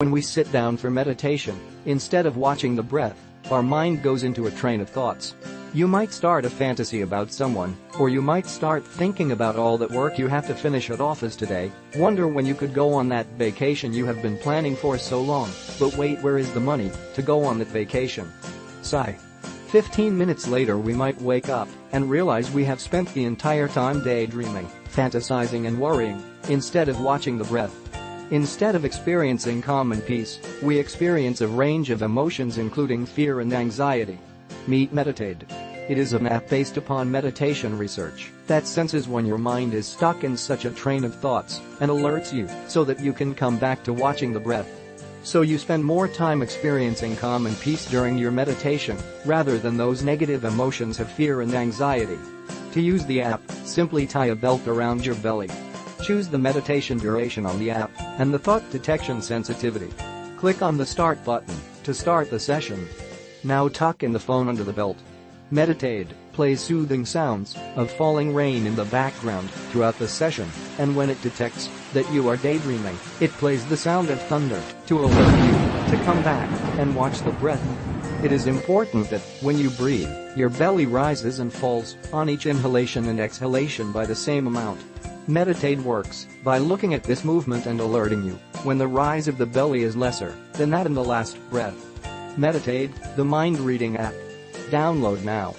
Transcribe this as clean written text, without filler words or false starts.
When we sit down for meditation, instead of watching the breath, our mind goes into a train of thoughts. You might start a fantasy about someone, or you might start thinking about all that work you have to finish at office today, wonder when you could go on that vacation you have been planning for so long, but wait, where is the money to go on that vacation? Sigh. 15 minutes later we might wake up and realize we have spent the entire time daydreaming, fantasizing and worrying, instead of watching the breath. Instead of experiencing calm and peace, we experience a range of emotions including fear and anxiety. Meet Meditate. It is an app based upon meditation research that senses when your mind is stuck in such a train of thoughts and alerts you so that you can come back to watching the breath. So you spend more time experiencing calm and peace during your meditation rather than those negative emotions of fear and anxiety. To use the app, simply tie a belt around your belly. Choose the meditation duration on the app and the thought detection sensitivity. Click on the Start button to start the session. Now tuck in the phone under the belt. Meditate plays soothing sounds of falling rain in the background throughout the session, and when it detects that you are daydreaming, it plays the sound of thunder to alert you to come back and watch the breath. It is important that, when you breathe, your belly rises and falls on each inhalation and exhalation by the same amount. Meditate works by looking at this movement and alerting you when the rise of the belly is lesser than that in the last breath. Meditate, the mind-reading app. Download now.